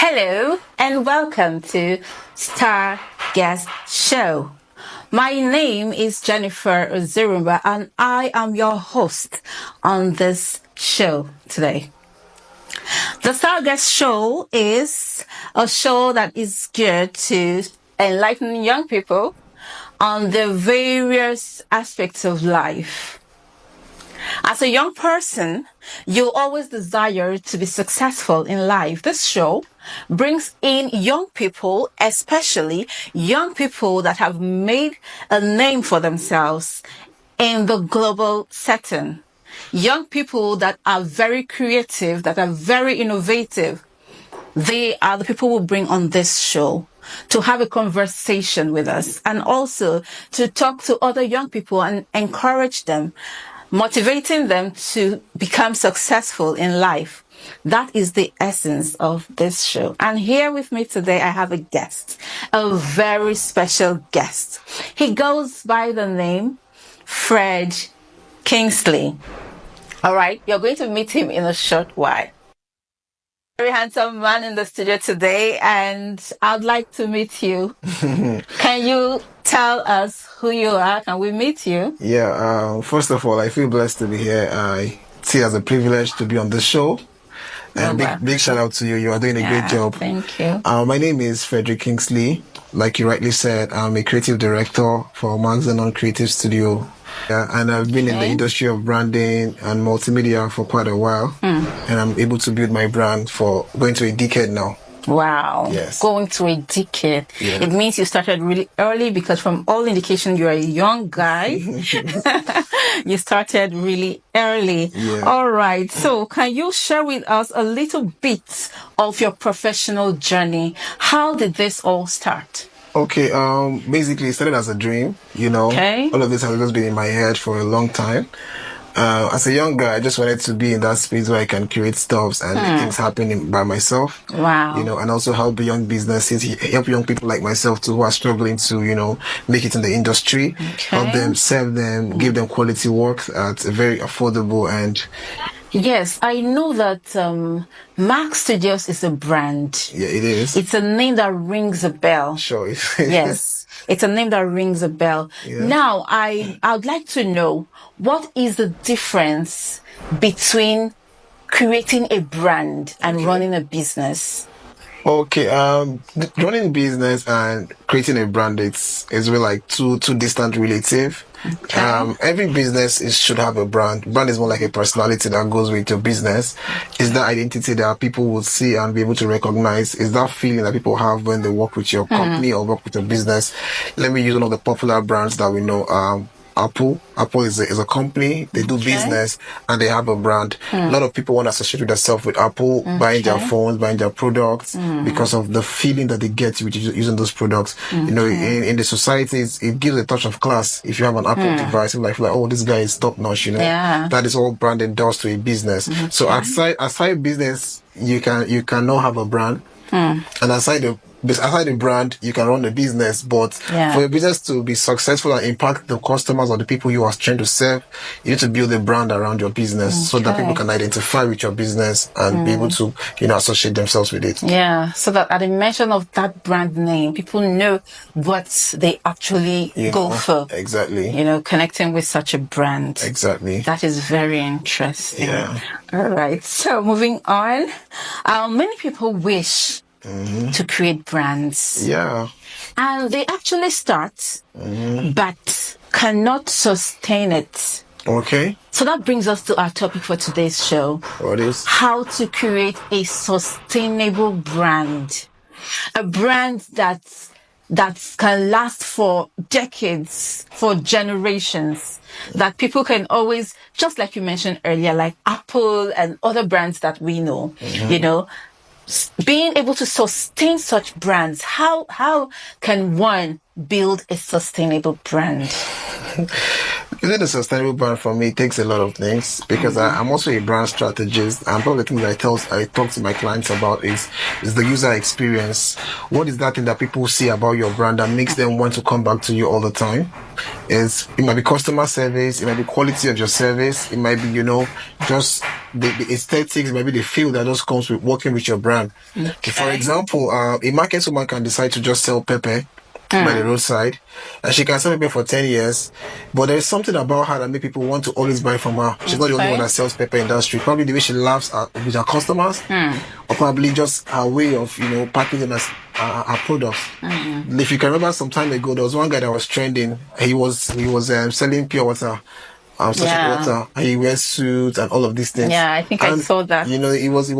Hello and welcome to Star Guest Show. My name is Jennifer Ozurumba and I am your host on this show today. The Star Guest Show is a show that is geared to enlighten young people on the various aspects of life. As a young person, you always desire to be successful in life. This show brings in young people, especially young people that have made a name for themselves in the global setting. Young people that are very creative, that are very innovative. They are the people we bring on this show to have a conversation with us and also to talk to other young people and encourage them, motivating them to become successful in life. That is the essence of this show. And here with me today, I have a guest, a very special guest. He goes by the name Fred Kingsley. All right, you're going to meet him in a short while. Very handsome man in the studio today, and I'd like to meet you. Can you tell us who you are? Can we meet you? Yeah, first of all, I feel blessed to be here. I see it as a privilege to be on this show. And big shout out to you. You are doing a great job. Thank you. My name is Frederick Kingsley. Like you rightly said, I'm a creative director for Magzenon Creative Studio. And I've been in the industry of branding and multimedia for quite a while. And I'm able to build my brand for going to a decade now. Wow. Yes. Going through a decade. Yeah. It means you started really early because from all indication you're a young guy. You started really early. Yeah. All right. So can you share with us a little bit of your professional journey? How did this all start? Okay, basically it started as a dream, you know. Okay. All of this has just been in my head for a long time. As a young guy, I just wanted to be in that space where I can create stuff and make things happen by myself. Wow. You know, and also help young businesses, help young people like myself too who are struggling to, you know, make it in the industry. Okay. Help them, serve them, give them quality work at a very affordable and... Yes, I know that Mac Studios is a brand. Yeah, it is. It's a name that rings a bell. Sure. Yes, it's a name that rings a bell. Yeah. Now, I would like to know, what is the difference between creating a brand and running a business? Okay, running a business and creating a brand, it's really like two distant relative. Okay. Every business should have a brand. Brand is more like a personality that goes with your business. It's that identity that people will see and be able to recognize. It's that feeling that people have when they work with your company or work with your business. Let me use one of the popular brands that we know. Apple is a company. They do business and they have a brand. A lot of people want to associate with themselves with Apple, buying their phones, buying their products because of the feeling that they get with using those products. You know, in the society, it gives a touch of class. If you have an Apple device, like, oh, this guy is top notch, you know. Yeah. That is all branding does to a business. So aside business, you cannot have a brand. And aside the brand, you can run a business, but for your business to be successful and impact the customers or the people you are trying to serve, you need to build a brand around your business so that people can identify with your business and be able to, you know, associate themselves with it. Yeah, so that at the mention of that brand name, people know what they actually go for. Exactly. You know, connecting with such a brand. Exactly. That is very interesting. Yeah. All right. So moving on, many people wish to create brands. Yeah. And they actually start, but cannot sustain it. Okay. So that brings us to our topic for today's show. What is? How to create a sustainable brand. A brand that can last for decades, for generations, that people can always, just like you mentioned earlier, like Apple and other brands that we know, you know, being able to sustain such brands. How can one build a sustainable brand? Building a sustainable brand for me takes a lot of things because I'm also a brand strategist, and one of the things I talk to my clients about is the user experience. What is that thing that people see about your brand that makes them want to come back to you all the time? It might be customer service, it might be quality of your service, it might be, just the aesthetics, it might be the feel that just comes with working with your brand. Okay, for example, a market woman can decide to just sell pepper by the roadside, and she can sell pepper for 10 years, but there's something about her that make people want to always buy from her. She's not the only one that sells pepper in that street. Probably the way she laughs with her customers, or probably just her way of packaging her products. If you can remember, some time ago there was one guy that was trending. He was selling pure water, water. He wears suits and all of these things. Yeah, I think I saw that. It was a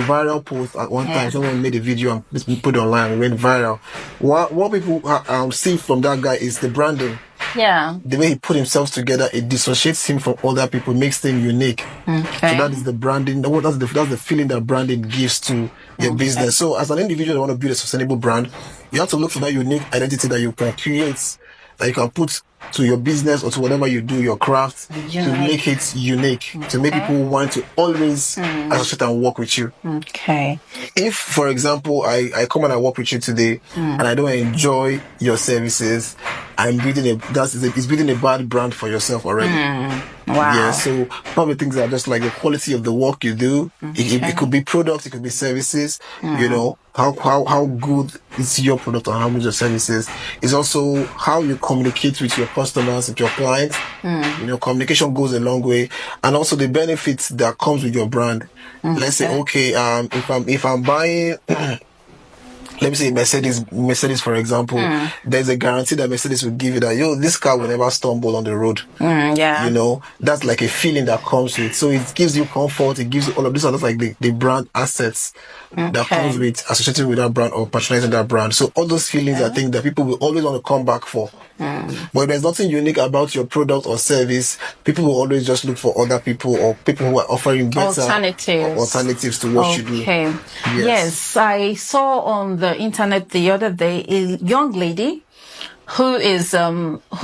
viral post at one time. Someone made a video and put it online. It went viral. What people see from that guy is the branding. Yeah. The way he put himself together, it dissociates him from other people, makes him unique. Okay. So that is the branding. That's the feeling that branding gives to your business. So as an individual that want to build a sustainable brand, you have to look for that unique identity that you can create, that you can put to your business or to whatever you do, your craft, to make it unique, to make people want to always associate and work with you. Okay. If, for example, I come and I work with you today and I don't enjoy your services, it's building a bad brand for yourself already. Wow. Yeah, so probably things are just like the quality of the work you do. It could be products, it could be services. How good is your product or how much your services. It's also how you communicate with your customers, with your clients. Communication goes a long way, and also the benefits that comes with your brand. Let's say, if I'm buying. Let me say Mercedes, for example, there's a guarantee that Mercedes will give you that, this car will never stumble on the road. That's like a feeling that comes with it. So it gives you comfort, it gives you all of this, are just like the brand assets that comes with associating with that brand or patronizing that brand. So all those feelings I think that people will always want to come back for. But if there's nothing unique about your product or service, people will always just look for other people or people who are offering better alternatives to what you do. Okay. Yes, I saw on the internet the other day a young lady who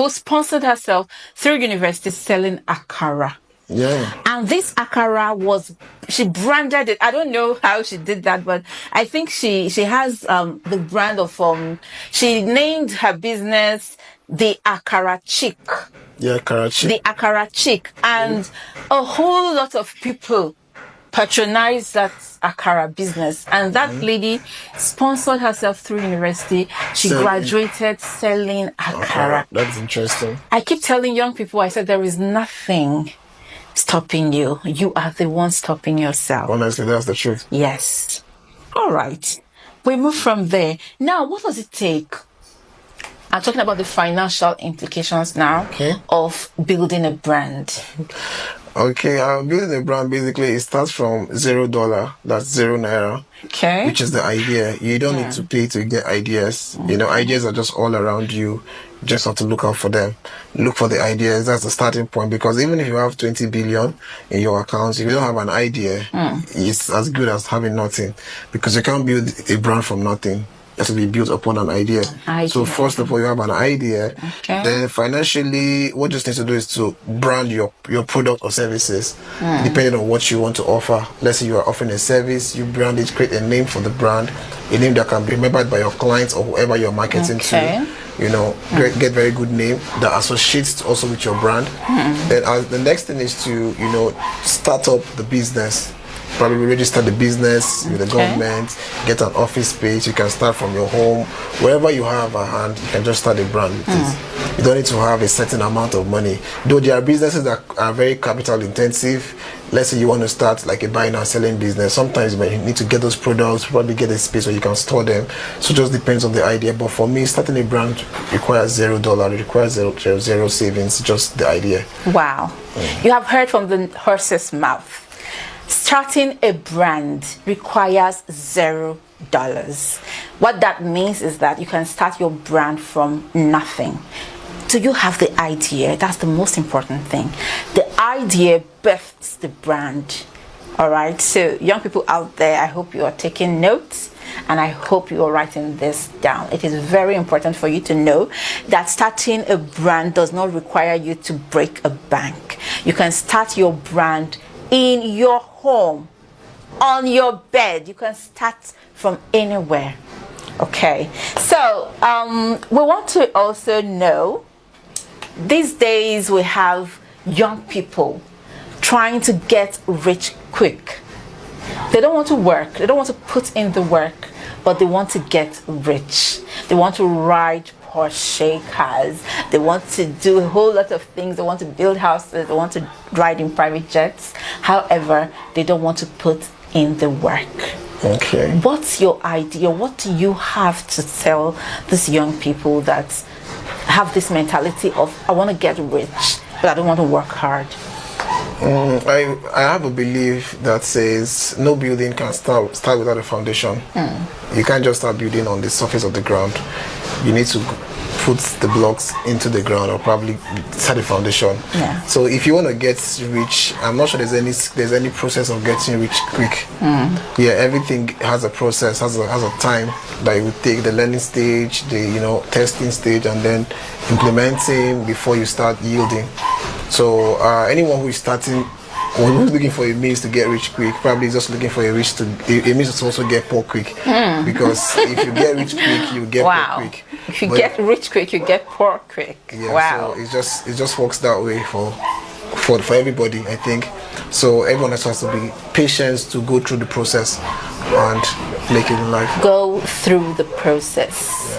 sponsored herself through university selling akara. Yeah. And this akara she branded it. I don't know how she did that, but I think she has the brand of she named her business the Akara Chick. Yeah, Akara Chick. The Akara Chick. And a whole lot of people patronize that akara business, and that lady sponsored herself through university. She graduated selling akara. That's interesting. I keep telling young people, I said, there is nothing stopping you. You are the one stopping yourself. Honestly, that's the truth. Yes. All right. We move from there. Now, what does it take? I'm talking about the financial implications now of building a brand. Okay, building a brand, basically, it starts from $0, that's €0. Okay. Which is the idea. You don't need to pay to get ideas. Ideas are just all around you. You just have to look out for them. Look for the ideas. That's the starting point. Because even if you have 20 billion in your accounts, if you don't have an idea, it's as good as having nothing. Because you can't build a brand from nothing. It has to be built upon an idea. So first of all, you have an idea. Okay. Then financially, what you just need to do is to brand your product or services, depending on what you want to offer. Let's say you are offering a service, you brand it, create a name for the brand, a name that can be remembered by your clients or whoever you're marketing to. Get very good name that associates also with your brand. Then the next thing is to start up the business. Probably register the business with the government, get an office space. You can start from your home, wherever you have a hand. You can just start a brand with it. You don't need to have a certain amount of money. Though there are businesses that are very capital intensive. Let's say you want to start like a buying and selling business. Sometimes you need to get those products, probably get a space where you can store them. So it just depends on the idea. But for me, starting a brand requires $0. It requires zero savings, just the idea. Wow. You have heard from the horse's mouth. Starting a brand requires $0. What that means is that you can start your brand from nothing. So you have the idea. That's the most important thing. The idea births the brand. All right. So young people out there, I hope you are taking notes. and I hope you are writing this down. It is very important for you to know that starting a brand does not require you to break a bank. You can start your brand in your home, on your bed. You can start from anywhere. Okay, so we want to also know, these days we have young people trying to get rich quick. They don't want to work, they don't want to put in the work, but they want to get rich. They want to ride Porsche cars, they want to do a whole lot of things, they want to build houses, they want to ride in private jets. However, they don't want to put in the work. Okay. What's your idea? What do you have to tell these young people that have this mentality of, I want to get rich, but I don't want to work hard? I have a belief that says no building can start without a foundation. You can't just start building on the surface of the ground. You need to put the blocks into the ground, or probably start a foundation. Yeah. So if you want to get rich, I'm not sure there's any process of getting rich quick. Yeah, everything has a process, has a time that you would take, the learning stage, the testing stage, and then implementing before you start yielding. So anyone who is starting or who's looking for a means to get rich quick probably is just looking for a means to also get poor quick. Because if you get rich quick, you get poor quick. If you get rich quick, you get poor quick. Yeah, wow. So it just works that way for everybody, I think. So everyone has to be patient to go through the process and make it in life. Go through the process.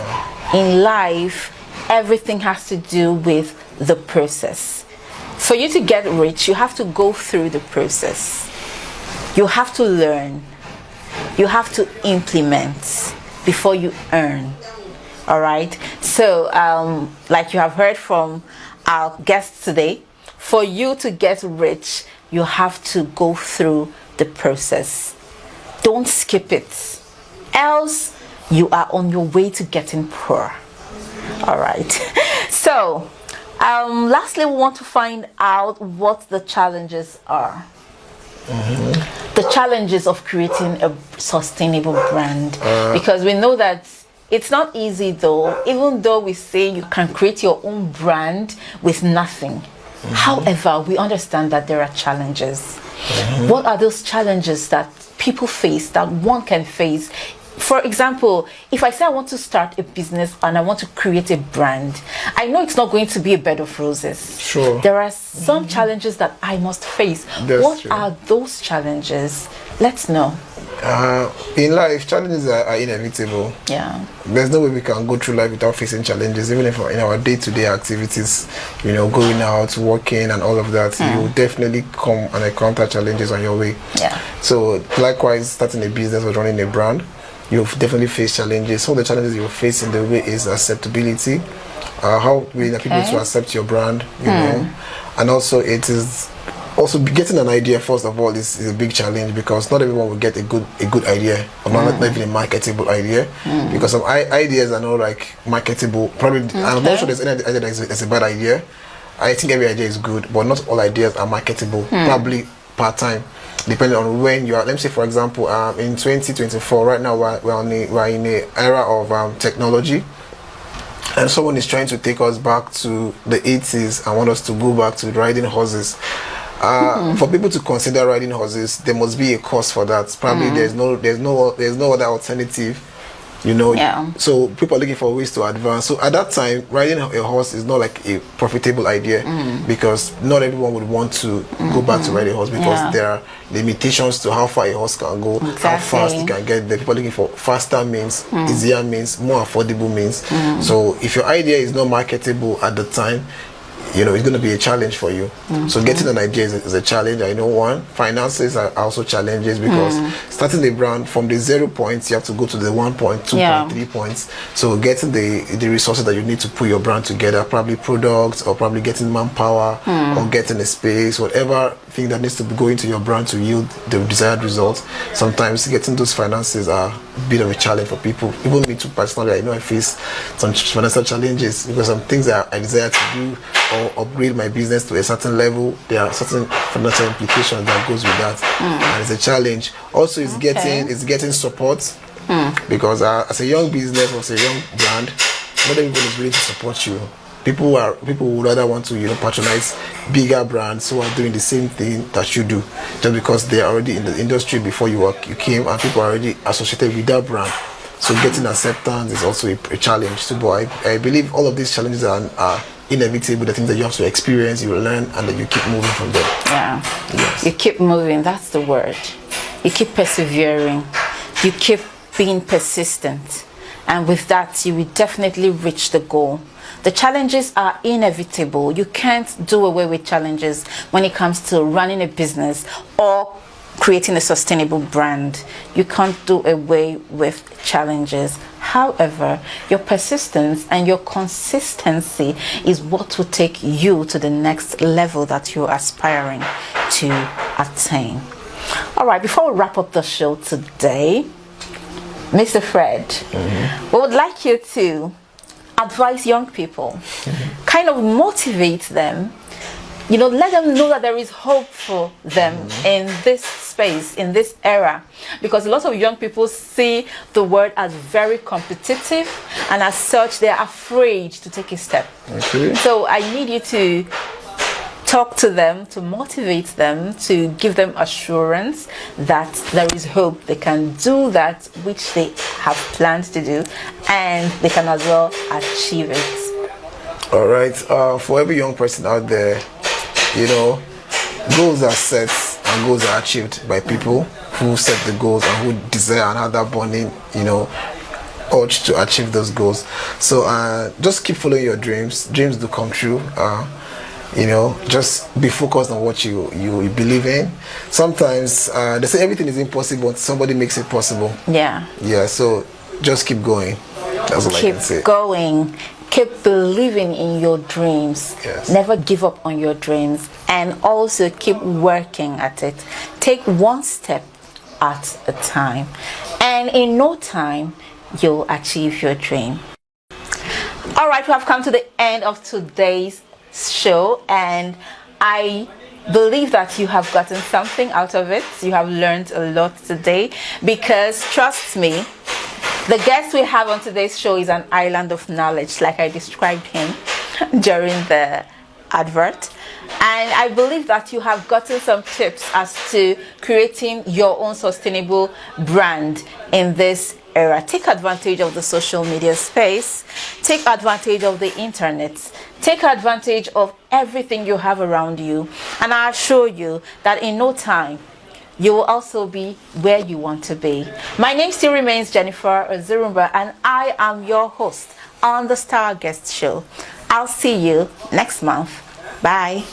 Yeah. In life, everything has to do with the process. For you to get rich, you have to go through the process. You have to learn. You have to implement before you earn. All right. So, like you have heard from our guests today, for you to get rich, you have to go through the process. Don't skip it, else you are on your way to getting poor. All right. So, lastly, we want to find out what the challenges are. The challenges of creating a sustainable brand, because we know that it's not easy, though, even though we say you can create your own brand with nothing. However, we understand that there are challenges. What are those challenges that people face, that one can face? For example, if I say I want to start a business and I want to create a brand, I know it's not going to be a bed of roses. Sure. There are some challenges that I must face. What are those challenges? Let's know. In life, challenges are inevitable. Yeah. There's no way we can go through life without facing challenges, even if in our day-to-day activities, going out, working and all of that, you will definitely come and encounter challenges on your way. Yeah. So likewise, starting a business or running a brand, you'll definitely face challenges. Some of the challenges you'll face in the way is acceptability. How will people to accept your brand, and also it is also getting an idea. First of all, is a big challenge, because not everyone will get a good idea, or not even a marketable idea, because some ideas are not like marketable. Probably, I'm not sure there's any idea that's a bad idea. I think every idea is good, but not all ideas are marketable. Probably part time, depending on when you are. Let me say, for example, in 2024, right now we're in an era of technology, and someone is trying to take us back to the 80s and want us to go back to riding horses. For people to consider riding horses, there must be a cost for that. Probably there's no other alternative. So people are looking for ways to advance. So at that time, riding a horse is not like a profitable idea, because not everyone would want to go back to ride a horse, because there are limitations to how far a horse can go, how fast it can get there. People are looking for faster means, easier means, more affordable means. So if your idea is not marketable at the time, it's going to be a challenge for you. So getting an idea is a challenge. I know one. Finances are also challenges, because starting a brand from the 0 points, you have to go to the 1 point, 2 point, 3 points. So getting the resources that you need to put your brand together, probably products, or probably getting manpower, or getting a space, whatever thing that needs to go into your brand to yield the desired results. Sometimes getting those finances are a bit of a challenge for people. Even me too, personally, I know I face some financial challenges, because some things that I desire to do or upgrade my business to a certain level, there are certain financial implications that goes with that, and it's a challenge. Also, it's getting support. Because as a young business or as a young brand, not everybody is willing to support you. People would rather want to patronize bigger brands who are doing the same thing that you do, just because they are already in the industry before you came, and people are already associated with that brand. So getting acceptance is also a challenge too. But I believe all of these challenges are inevitable. The things that you have to experience, you learn, and then you keep moving from there. Yeah. Yes. You keep moving. That's the word. You keep persevering. You keep being persistent. And with that, you will definitely reach the goal. The challenges are inevitable. You can't do away with challenges when it comes to running a business or creating a sustainable brand. You can't do away with challenges. However, your persistence and your consistency is what will take you to the next level that you're aspiring to attain. All right, before we wrap up the show today, Mr. Fred, we would like you to advise young people, kind of motivate them, let them know that there is hope for them in this space, in this era, because a lot of young people see the world as very competitive, and as such they are afraid to take a step. Okay. So I need you to talk to them, to motivate them, to give them assurance that there is hope. They can do that which they have planned to do, and they can as well achieve it. All right. For every young person out there, goals are set and goals are achieved by people who set the goals and who desire and have that burning, urge to achieve those goals. So just keep following your dreams. Dreams do come true. Just be focused on what you believe in. Sometimes they say everything is impossible until somebody makes it possible. Yeah. So just keep going. That's all I can say. Keep going. Keep believing in your dreams. Yes. Never give up on your dreams, and also keep working at it. Take one step at a time, and in no time you'll achieve your dream. All right, we have come to the end of today's show, and I believe that you have gotten something out of it. You have learned a lot today, because trust me, the guest we have on today's show is an island of knowledge, like I described him during the advert. And I believe that you have gotten some tips as to creating your own sustainable brand in this era. Take advantage of the social media space. Take advantage of the internet. Take advantage of everything you have around you. And I assure you that in no time, you will also be where you want to be. My name still remains Jennifer Ozurumba, and I am your host on the Star Guest Show. I'll see you next month. Bye.